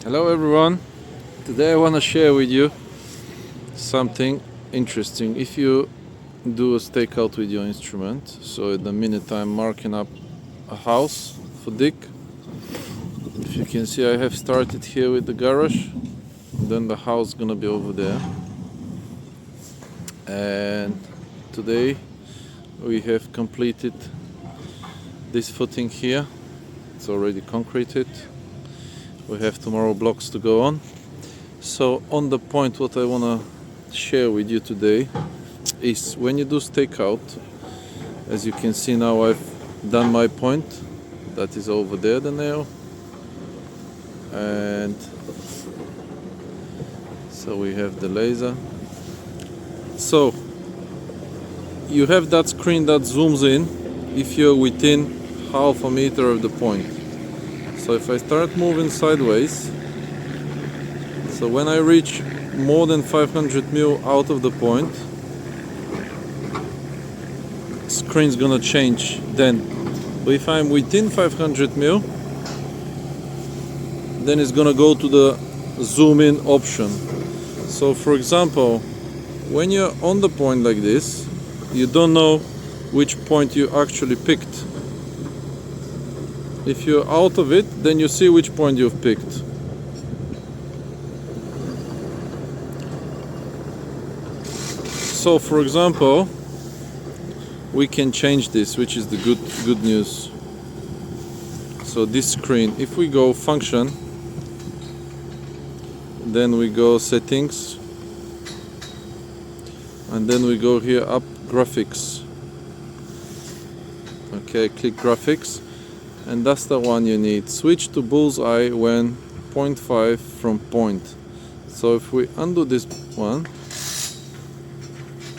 Hello everyone, today I want to share with you something interesting. If you do a stakeout with your instrument, so at the minute I'm marking up a house for dig. If you can see, I have started here with the garage, then the house is gonna be over there, and today we have completed this footing here. It's already concreted. We have tomorrow blocks to go on. So on the point, what I want to share with you today is when you do stakeout, as you can see now I've done my point, that is over there, the nail, and so we have the laser. So you have that screen that zooms in if you're within half a meter of the point. So if I start moving sideways, so when I reach more than 500 mil out of the point, screen's gonna change then. But if I'm within 500 mil, then it's gonna go to the zoom in option. So for example, when you're on the point like this, you don't know which point you actually picked. If you're out of it, then you see which point you've picked. So for example, we can change this, which is the good news. So this screen, if we go function, then we go settings, and then we go here up graphics. Okay, click graphics, and that's the one you need. Switch to bullseye when 0.5 from point. So if we undo this one,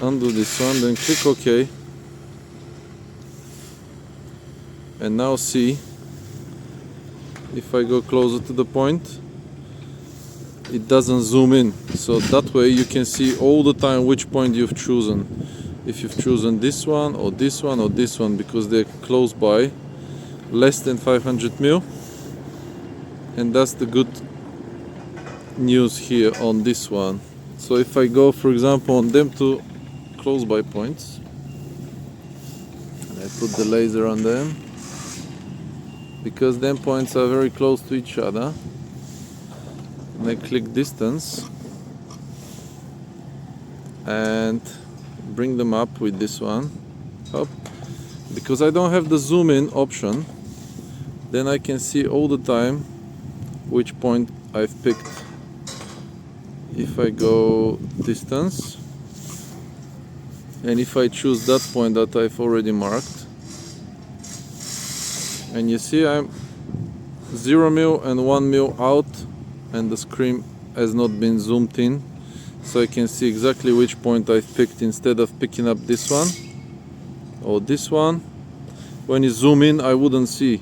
then click OK, and now see, if I go closer to the point, it doesn't zoom in. So that way you can see all the time which point you've chosen. If you've chosen this one or this one or this one, because they're close by, less than 500 mil. And that's the good news here on this one. So if I go, for example, on them two close by points, and I put the laser on them, because them points are very close to each other, and I click distance and bring them up with this one up. Because I don't have the zoom in option, then I can see all the time which point I've picked. If I go distance, and if I choose that point that I've already marked, and you see I'm 0 mil and 1 mil out, and the screen has not been zoomed in, so I can see exactly which point I've picked, instead of picking up this one or this one. When you zoom in, I wouldn't see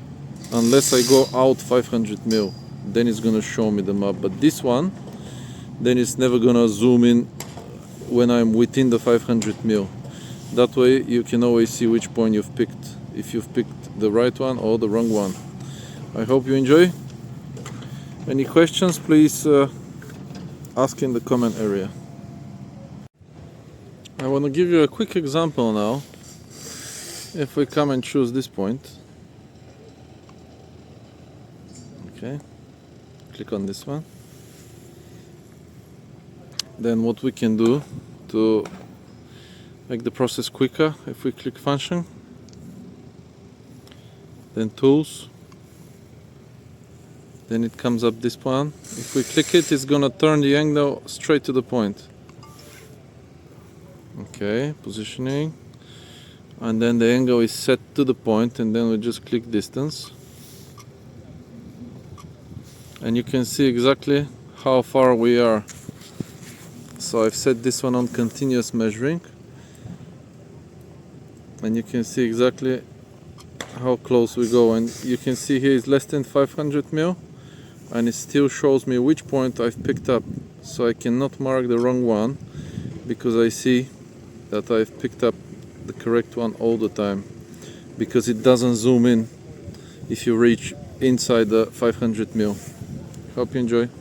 unless I go out 500 mil, then it's gonna show me the map. But this one, then it's never gonna zoom in when I'm within the 500 mil. That way you can always see which point you've picked, if you've picked the right one or the wrong one. I hope you enjoy. Any questions, please ask in the comment area. I want to give you a quick example now. If we come and choose this point, okay, click on this one, then what we can do to make the process quicker, if we click function, then tools, then it comes up this one. If we click it, it's gonna turn the angle straight to the point. Okay, positioning, and then the angle is set to the point, and then we just click distance, and you can see exactly how far we are. So I've set this one on continuous measuring, and you can see exactly how close we go, and you can see here is less than 500 mil, and it still shows me which point I've picked up. So I cannot mark the wrong one, because I see that I've picked up the correct one all the time, because it doesn't zoom in if you reach inside the 500 mil. Hope you enjoy.